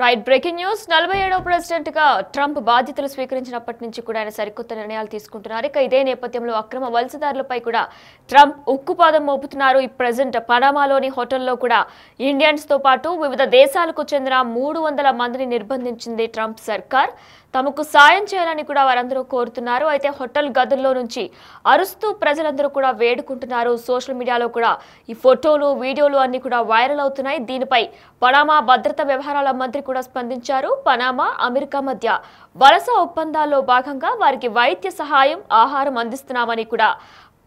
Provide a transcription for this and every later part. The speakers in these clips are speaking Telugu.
రైట్ బ్రేకింగ్ న్యూస్ 47వ ప్రెసిడెంట్ గా ట్రంప్ బాధ్యతలు స్వీకరించినప్పటి నుంచి కూడా ఆయన సరికొత్త నిర్ణయాలు తీసుకుంటున్నారు. ఇక ఇదే నేపథ్యంలో అక్రమ వలసదారులపై కూడా ట్రంప్ ఉక్కుపాదం మోపుతున్నారు. ఈ ప్రెజెంట్ పనామాలోని హోటల్లో కూడా ఇండియన్స్ తో పాటు వివిధ దేశాలకు చెందిన 300 మందిని నిర్బంధించింది ట్రంప్ సర్కార్. తమకు సాయం చేయాలని కూడా వారందరూ కోరుతున్నారు. అయితే హోటల్ గదుల్లో నుంచి అరుస్తూ ప్రజలందరూ కూడా వేడుకుంటున్నారు. సోషల్ మీడియాలో కూడా ఈ ఫోటోలు వీడియోలు అన్ని కూడా వైరల్ అవుతున్నాయి. దీనిపై పనామా భద్రతా వ్యవహారాల మంత్రి కూడా స్పందించారు. పనామా అమెరికా మధ్య వలస ఒప్పందాల్లో భాగంగా వారికి వైద్య సహాయం ఆహారం అందిస్తున్నామని కూడా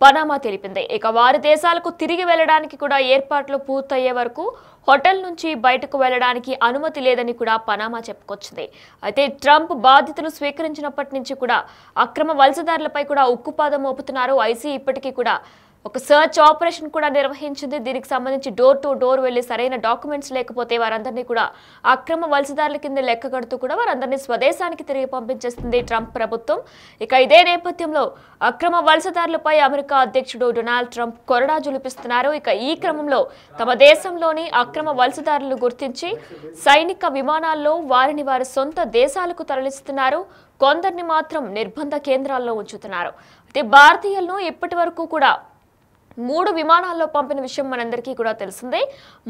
పనామా తెలిపింది. ఇక వారి దేశాలకు తిరిగి వెళ్లడానికి కూడా ఏర్పాట్లు పూర్తయ్యే వరకు హోటల్ నుంచి బయటకు వెళ్లడానికి అనుమతి లేదని కూడా పనామా చెప్పుకొచ్చింది. అయితే ట్రంప్ బాధ్యతలు స్వీకరించినప్పటి నుంచి కూడా అక్రమ వలసదారులపై కూడా ఉక్కుపాదం మోపుతున్నారు. ఐసీ ఇప్పటికీ కూడా ఒక సర్చ్ ఆపరేషన్ కూడా నిర్వహించింది. దీనికి సంబంధించి డోర్ టు డోర్ వెళ్లి సరైన డాక్యుమెంట్స్ లేకపోతే వారందరినీ కూడా అక్రమ వలసదారుల కింద లెక్క కడుతూ కూడా వారందరినీ స్వదేశానికి తిరిగి పంపించేస్తుంది ట్రంప్ ప్రభుత్వం. ఇక ఇదే నేపథ్యంలో అక్రమ వలసదారులపై అమెరికా అధ్యక్షుడు డొనాల్డ్ ట్రంప్ కొరడా జులిపిస్తున్నారు. ఇక ఈ క్రమంలో తమ దేశంలోని అక్రమ వలసదారులను గుర్తించి సైనిక విమానాల్లో వారిని వారి సొంత దేశాలకు తరలిస్తున్నారు. కొందరిని మాత్రం నిర్బంధ కేంద్రాల్లో ఉంచుతున్నారు. అయితే భారతీయులను ఇప్పటి వరకు కూడా 3 విమానాల్లో పంపిన విషయం మనందరికీ కూడా తెలిసిందే.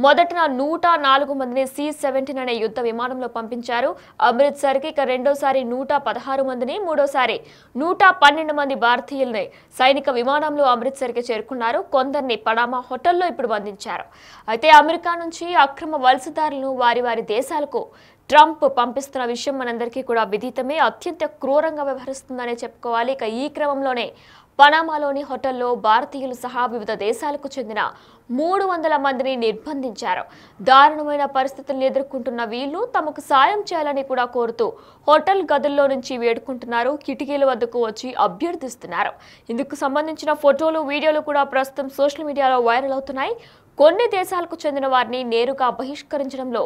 మొదట 104 మందిని C-17 అనే యుద్ధ విమానంలో పంపించారు అమృత్సర్కి. ఇక రెండోసారి 116 మందిని, మూడోసారి 112 మంది భారతీయుల్ని సైనిక విమానంలో అమృత్సర్కి చేరుకున్నారు. కొందరిని పనామా హోటల్లో ఇప్పుడు బంధించారు. అయితే అమెరికా నుంచి అక్రమ వలసదారులను వారి వారి దేశాలకు ట్రంప్ పంపిస్తున్న విషయం మనందరికీ కూడా విదితమే. అత్యంత క్రూరంగా వ్యవహరిస్తుందనే చెప్పుకోవాలి. ఇక ఈ క్రమంలోనే పనామాలోని హోటల్లో భారతీయులు సహా వివిధ దేశాలకు చెందిన 300 మందిని నిర్బంధించారు. దారుణమైన పరిస్థితులను ఎదుర్కొంటున్న వీళ్ళు తమకు సాయం చేయాలని కూడా కోరుతూ హోటల్ గదుల్లో నుంచి వేడుకుంటున్నారు. కిటికీల వద్దకు వచ్చి అభ్యర్థిస్తున్నారు. ఇందుకు సంబంధించిన ఫోటోలు వీడియోలు కూడా ప్రస్తుతం సోషల్ మీడియాలో వైరల్ అవుతున్నాయి. కొన్ని దేశాలకు చెందిన వారిని నేరుగా బహిష్కరించడంలో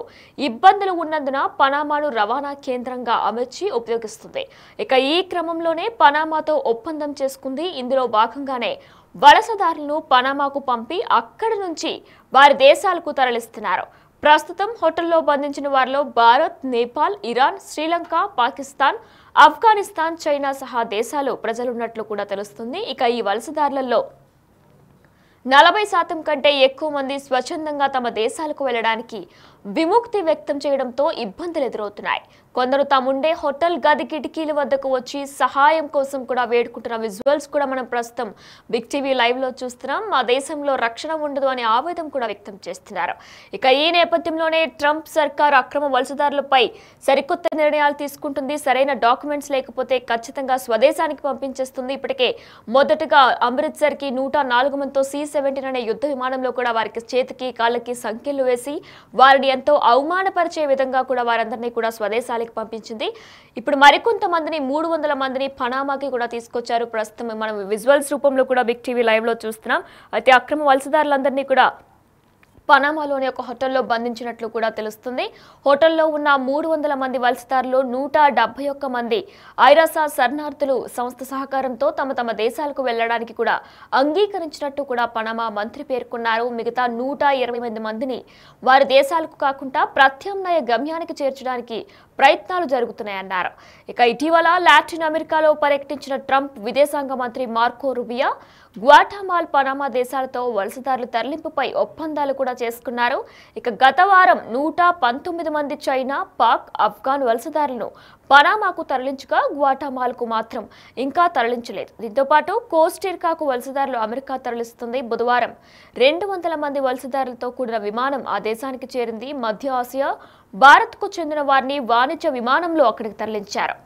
ఇబ్బందులు ఉన్నందున పనామాను రవాణా కేంద్రంగా అమర్చి ఉపయోగిస్తుంది. ఇక ఈ క్రమంలోనే పనామాతో ఒప్పందం చేసుకుంది. ఇందులో భాగంగానే వలసదారులను పనామాకు పంపి అక్కడి నుంచి వారి దేశాలకు తరలిస్తున్నారు. ప్రస్తుతం హోటల్లో బంధించిన వారిలో భారత్, నేపాల్, ఇరాన్, శ్రీలంక, పాకిస్తాన్, ఆఫ్ఘనిస్తాన్, చైనా సహా దేశాలు ప్రజలున్నట్లు కూడా తెలుస్తుంది. ఇక ఈ వలసదారులలో 40% కంటే ఎక్కువ మంది స్వచ్ఛందంగా తమ దేశాలకు వెళ్లడానికి విముక్తి వ్యక్తం చేయడంతో ఇబ్బందులు ఎదురవుతున్నాయి. కొందరు తాముండే హోటల్ గది కిటికీల వద్దకు వచ్చి సహాయం కోసం కూడా వేడుకుంటున్న విజువల్స్ కూడా మనం ప్రస్తుతం బిగ్ టీవీ లైవ్ లో చూస్తున్నాం. మా దేశంలో రక్షణ ఉండదు అనే ఆవేదన కూడా వ్యక్తం చేస్తున్నారు. ఇక ఈ నేపథ్యంలోనే ట్రంప్ సర్కార్ అక్రమ వలసదారులపై సరికొత్త నిర్ణయాలు తీసుకుంటుంది. సరైన డాక్యుమెంట్స్ లేకపోతే ఖచ్చితంగా స్వదేశానికి పంపించేస్తుంది. ఇప్పటికే మొదటగా అమృత్సర్ కి 104 మందితో C-17 అనే యుద్ధ విమానంలో కూడా వారికి చేతికి కాళ్ళకి సంఖ్యలు వేసి వారిని ఎంతో అవమానపరిచే విధంగా కూడా వారందరినీ కూడా స్వదేశాలకు పంపించింది. ఇప్పుడు మరికొంతమందిని 300 మందిని పనామాకి కూడా తీసుకొచ్చారు. ప్రస్తుతం మనం విజువల్స్ రూపంలో కూడా బిగ్ టీవీ లైవ్ లో చూస్తున్నాం. అయితే అక్రమ వలసదారులందరినీ కూడా పనామాలోని ఒక హోటల్లో బంధించినట్లు కూడా తెలుస్తుంది. హోటల్లో ఉన్న 300 మంది వలసదారులు 171 మంది ఐరాసా శరణార్థులు సంస్థ సహకారంతో తమ తమ దేశాలకు వెళ్లడానికి కూడా అంగీకరించినట్టు కూడా పనామా మంత్రి పేర్కొన్నారు. మిగతా 128 మందిని వారి దేశాలకు కాకుండా ప్రత్యామ్నాయ గమ్యానికి చేర్చడానికి ప్రయత్నాలు జరుగుతున్నాయన్నారు. ఇక ఇటీవల లాటిన్ అమెరికాలో పర్యటించిన ట్రంప్ విదేశాంగ మంత్రి మార్కో రూబియో గ్వాటమాలా, పనామా దేశాలతో వలసదారుల తరలింపుపై ఒప్పందాలు కూడా చేసుకున్నారు. ఇక గత వారం 119 మంది చైనా, పాక్, ఆఫ్ఘన్ వలసదారులను పనామాకు తరలించగా గ్వాటమాలాకు మాత్రం ఇంకా తరలించలేదు. దీంతో పాటు కోస్టారికాకు వలసదారులు అమెరికా తరలిస్తుంది. బుధవారం 200 మంది వలసదారులతో కూడిన విమానం ఆ దేశానికి చేరింది. మధ్య ఆసియా, భారత్కు చెందిన వారిని వాణిజ్య విమానంలో అక్కడికి తరలించారు.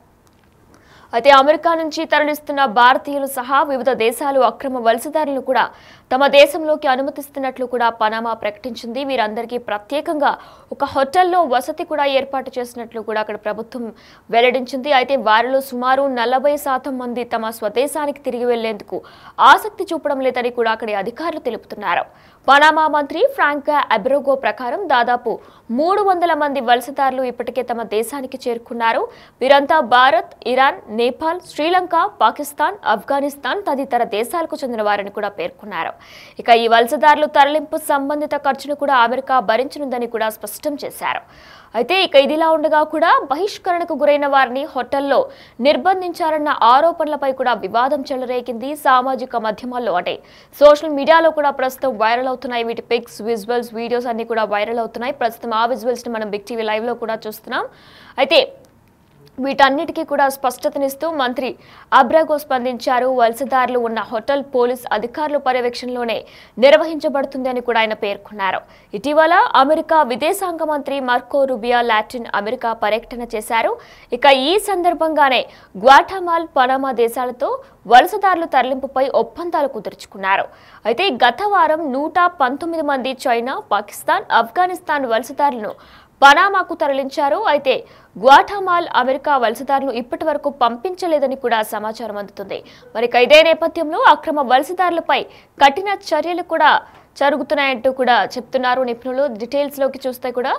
అయితే అమెరికా నుంచి తరలిస్తున్న భారతీయులు సహా వివిధ దేశాలు అక్రమ వలసదారులను కూడా తమ దేశంలోకి అనుమతిస్తున్నట్లు కూడా పనామా ప్రకటించింది. వీరందరికీ ప్రత్యేకంగా ఒక హోటల్లో వసతి కూడా ఏర్పాటు చేసినట్లు కూడా అక్కడ ప్రభుత్వం వెల్లడించింది. అయితే వారిలో సుమారు 40% మంది తమ స్వదేశానికి తిరిగి వెళ్లేందుకు ఆసక్తి చూపడం లేదని కూడా అక్కడి అధికారులు తెలుపుతున్నారు. పనామా మంత్రి ఫ్రాంకా అబ్రోగో ప్రకారం దాదాపు 300 మంది వలసదారులు ఇప్పటికే తమ దేశానికి చేరుకున్నారు. వీరంతా భారత్, ఇరాన్, నేపాల్, శ్రీలంక, పాకిస్తాన్, ఆఫ్ఘనిస్తాన్ తదితర దేశాలకు చెందిన వారని కూడా పేర్కొన్నారు. ఇక ఈ వలసదారులు తరలింపు సంబంధిత ఖర్చును కూడా అమెరికా భరించనుందని కూడా స్పష్టం చేశారు. అయితే ఇక ఇదిలా ఉండగా కూడా బహిష్కరణకు గురైన వారిని హోటల్లో నిర్బంధించారన్న ఆరోపణలపై కూడా వివాదం చెలరేగింది. సామాజిక మాధ్యమాల్లో అంటే సోషల్ మీడియాలో కూడా ప్రస్తుతం వైరల్ అవుతున్నాయి. వీటి పిక్స్, విజువల్స్, వీడియోస్ అన్ని కూడా వైరల్ అవుతున్నాయి. ప్రస్తుతం ఆ విజువల్స్ ని మనం బిగ్ టీవీ లైవ్ లో కూడా చూస్తున్నాం. అయితే వీటన్నిటికీ కూడా స్పష్టతనిస్తూ మంత్రి అబ్రాగో స్పందించారు. వలసదారులు ఉన్న హోటల్ పోలీస్ అధికారుల పర్యవేక్షణలోనే నిర్వహించబడుతుంది అని కూడా ఆయన పేర్కొన్నారు. ఇటీవల అమెరికా విదేశాంగ మంత్రి మార్కో రూబియో లాటిన్ అమెరికా పర్యటన చేశారు. ఇక ఈ సందర్భంగానే గ్వాటమాలా, పనామా దేశాలతో వలసదారుల తరలింపుపై ఒప్పందాలు కుదుర్చుకున్నారు. అయితే గత వారం 119 మంది చైనా, పాకిస్తాన్, ఆఫ్ఘనిస్తాన్ వలసదారులను పనామాకు తరలించారు. అయితే గ్వాటమాలా అమెరికా వలసదారులను ఇప్పటి వరకు పంపించలేదని కూడా సమాచారం అందుతుంది. మరి ఇదే నేపథ్యంలో అక్రమ వలసదారులపై కఠిన చర్యలు కూడా జరుగుతున్నాయంటూ కూడా చెప్తున్నారు నిపుణులు. డీటెయిల్స్ లోకి చూస్తే కూడా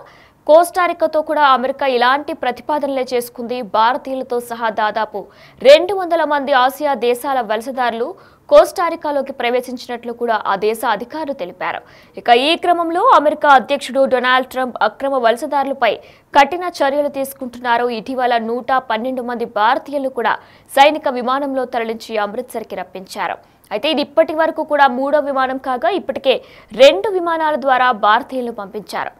కోస్టారికాతో కూడా అమెరికా ఇలాంటి ప్రతిపాదనలే చేసుకుంది. భారతీయులతో సహా దాదాపు 200 మంది ఆసియా దేశాల వలసదారులు కోస్టారికాలోకి ప్రవేశించినట్లు కూడా ఆ దేశ అధికారులు తెలిపారు. ఇక ఈ క్రమంలో అమెరికా అధ్యక్షుడు డొనాల్డ్ ట్రంప్ అక్రమ వలసదారులపై కఠిన చర్యలు తీసుకుంటున్నారు. ఇటీవల 112 మంది భారతీయులు కూడా సైనిక విమానంలో తరలించి అమృత్సర్కి రప్పించారు. అయితే ఇది ఇప్పటి వరకు కూడా 3వ విమానం కాగా ఇప్పటికే 2 విమానాల ద్వారా భారతీయులను పంపించారు.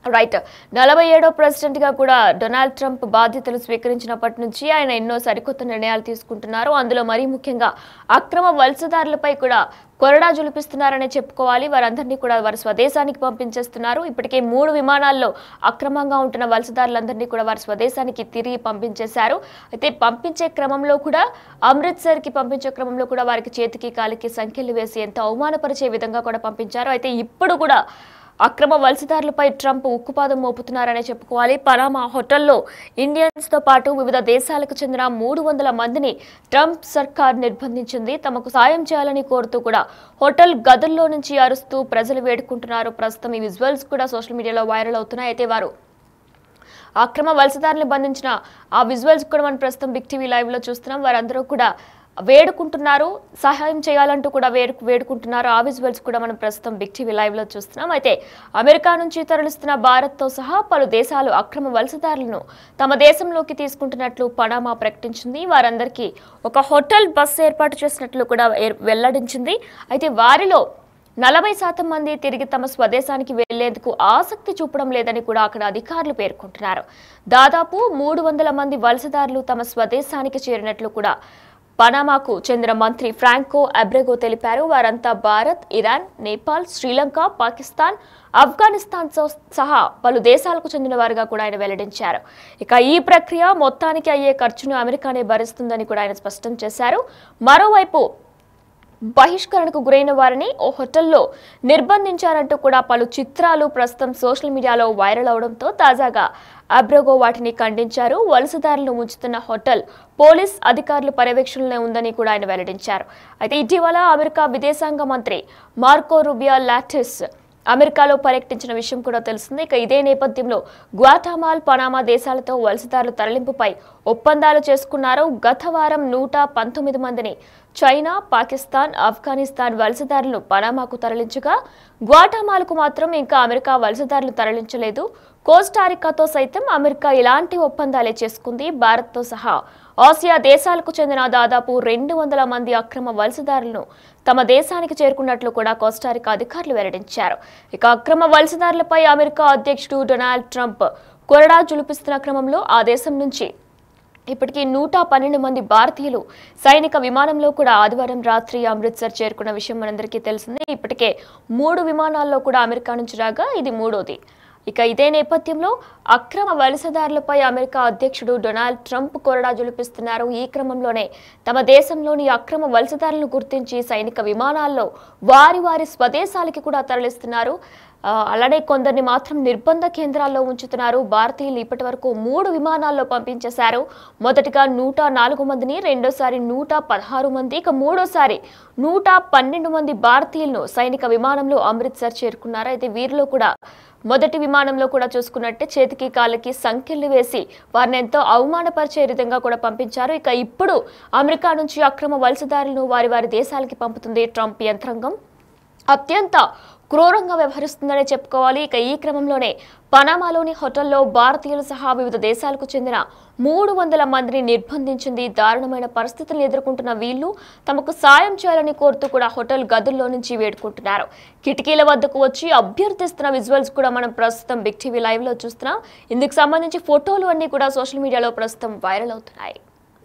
రైట్, 47వ ప్రెసిడెంట్ గా కూడా డొనాల్డ్ ట్రంప్ బాధ్యతలు స్వీకరించినప్పటి నుంచి ఆయన ఎన్నో సరికొత్త నిర్ణయాలు తీసుకుంటున్నారు. అందులో మరీ ముఖ్యంగా అక్రమ వలసదారులపై కూడా కొరడా జులిపిస్తున్నారనే చెప్పుకోవాలి. వారందరినీ కూడా వారి స్వదేశానికి పంపించేస్తున్నారు. ఇప్పటికే 3 విమానాల్లో అక్రమంగా ఉంటున్న వలసదారులందరినీ కూడా వారి స్వదేశానికి తిరిగి పంపించేశారు. అయితే పంపించే క్రమంలో కూడా అమృత్సర్కి పంపించే క్రమంలో కూడా వారికి చేతికి కాలికి సంఖ్యలు వేసి ఎంతో అవమానపరిచే విధంగా కూడా పంపించారు. అయితే ఇప్పుడు కూడా అక్రమ వలసదారులపై ట్రంప్ ఉక్కుపాదం మోపుతున్నారనే చెప్పుకోవాలి. పనామా హోటల్లో ఇండియన్స్ తో పాటు వివిధ దేశాలకు చెందిన 300 మందిని ట్రంప్ సర్కార్ నిర్బంధించింది. తమకు సాయం చేయాలని కోరుతూ కూడా హోటల్ గదుల్లో నుంచి అరుస్తూ ప్రజలు వేడుకుంటున్నారు. ప్రస్తుతం ఈ విజువల్స్ కూడా సోషల్ మీడియాలో వైరల్ అవుతున్నాయి. అయితే వారు అక్రమ వలసదారులను బంధించిన ఆ విజువల్స్ కూడా మనం ప్రస్తుతం బిగ్ టీవీ లైవ్ లో చూస్తున్నాం. వారందరూ కూడా వేడుకుంటున్నారు, సహాయం చేయాలంటూ కూడా వేడుకుంటున్నారు. ఆ విజువల్స్ కూడా మనం ప్రస్తుతం బిగ్ టీవీ లైవ్ లో చూస్తున్నాం. అయితే అమెరికా నుంచి తరలిస్తున్న భారత్ తో సహా పలు దేశాలు అక్రమ వలసదారులను తమ దేశంలోకి తీసుకుంటున్నట్లు పనామా ప్రకటించింది. వారందరికీ ఒక హోటల్ బస్ ఏర్పాటు చేసినట్లు కూడా వెల్లడించింది. అయితే వారిలో 40% మంది తిరిగి తమ స్వదేశానికి వెళ్లేందుకు ఆసక్తి చూపడం లేదని కూడా అక్కడ అధికారులు పేర్కొంటున్నారు. దాదాపు 300 మంది వలసదారులు తమ స్వదేశానికి చేరినట్లు కూడా పనామాకు చెందిన మంత్రి ఫ్రాంకో అబ్రెగో తెలిపారు. వారంతా భారత్, ఇరాన్, నేపాల్, శ్రీలంక, పాకిస్తాన్, ఆఫ్ఘనిస్తాన్ సహా పలు దేశాలకు చెందిన వారుగా కూడా ఆయన వెల్లడించారు. ఇక ఈ ప్రక్రియ మొత్తానికి అయ్యే ఖర్చును అమెరికానే భరిస్తుందని కూడా ఆయన స్పష్టం చేశారు. మరోవైపు బహిష్కరణకు గురైన వారిని ఓ హోటల్లో నిర్బంధించారంటూ కూడా పలు చిత్రాలు ప్రస్తుతం సోషల్ మీడియాలో వైరల్ అవడంతో తాజాగా అబ్రెగో వాటిని ఖండించారు. వలసదారులను ఉంచుతున్న హోటల్ పోలీస్ అధికారుల పర్యవేక్షణలో ఉందని కూడా ఆయన వెల్లడించారు. అయితే ఇటీవల అమెరికా విదేశాంగ మంత్రి మార్కో రూబియో లాటిన్ అమెరికాలో పర్యటించిన విషయం కూడా తెలిసింది. ఇక ఇదే నేపథ్యంలో గ్వాటమాలా, పనామా దేశాలతో వలసదారుల తరలింపుపై ఒప్పందాలు చేసుకున్నారు. గత వారం 119 మందిని చైనా, పాకిస్తాన్, ఆఫ్ఘనిస్తాన్ వలసదారులను పనామాకు తరలించగా గ్వాటమాలాకు మాత్రం ఇంకా అమెరికా వలసదారులు తరలించలేదు. కోస్టారికాతో సైతం అమెరికా ఇలాంటి ఒప్పందాలే చేసుకుంది. భారత్తో సహా ఆసియా దేశాలకు చెందిన దాదాపు 200 మంది అక్రమ వలసదారులను తమ దేశానికి చేరుకున్నట్లు కూడా కోస్టారికా అధికారులు వెల్లడించారు. ఇక అక్రమ వలసదారులపై అమెరికా అధ్యక్షుడు డొనాల్డ్ ట్రంప్ కొరడా జులిపిస్తున్న క్రమంలో ఆ దేశం నుంచి ఇప్పటికీ 112 మంది భారతీయులు సైనిక విమానంలో కూడా ఆదివారం రాత్రి అమృత్సర్ చేరుకున్న విషయం మనందరికీ తెలిసిందే. ఇప్పటికే 3 విమానాల్లో కూడా అమెరికా నుంచి రాగా ఇది 3వది. ఇక ఇదే నేపథ్యంలో అక్రమ వలసదారులపై అమెరికా అధ్యక్షుడు డొనాల్డ్ ట్రంప్ కొరడా జులిపిస్తున్నారు. ఈ క్రమంలోనే తమ దేశంలోని అక్రమ వలసదారులను గుర్తించి సైనిక విమానాల్లో వారి స్వదేశాలకి కూడా తరలిస్తున్నారు. అలానే కొందరిని మాత్రం నిర్బంధ కేంద్రాల్లో ఉంచుతున్నారు. భారతీయులు ఇప్పటి వరకు 3 విమానాల్లో పంపించేశారు. మొదటిగా 104 మందిని, రెండోసారి 116 మంది, ఇక మూడోసారి 112 మంది భారతీయులను సైనిక విమానంలో అమృత్సర్ చేరుకున్నారు. అయితే వీరిలో కూడా మొదటి విమానంలో కూడా చూసుకున్నట్టే చేతికి కాళ్ళకి సంఖ్యలు వేసి వారిని ఎంతో అవమానపరిచే విధంగా కూడా పంపించారు. ఇక ఇప్పుడు అమెరికా నుంచి అక్రమ వలసదారులను వారి దేశాలకి పంపుతుంది ట్రంప్ యంత్రాంగం. అత్యంత క్రూరంగా వ్యవహరిస్తుందనే చెప్పుకోవాలి. ఇక ఈ క్రమంలోనే పనామాలోని హోటల్లో భారతీయులు సహా వివిధ దేశాలకు చెందిన 300 మందిని నిర్బంధించింది. దారుణమైన పరిస్థితులను ఎదుర్కొంటున్న వీళ్లు తమకు సాయం చేయాలని కోరుతూ కూడా హోటల్ గదుల్లో నుంచి వేడుకుంటున్నారు. కిటికీల వద్దకు వచ్చి అభ్యర్థిస్తున్న విజువల్స్ కూడా మనం ప్రస్తుతం బిగ్ టీవీ లైవ్ లో చూస్తున్నాం. ఇందుకు సంబంధించి ఫోటోలు అన్ని కూడా సోషల్ మీడియాలో ప్రస్తుతం వైరల్ అవుతున్నాయి.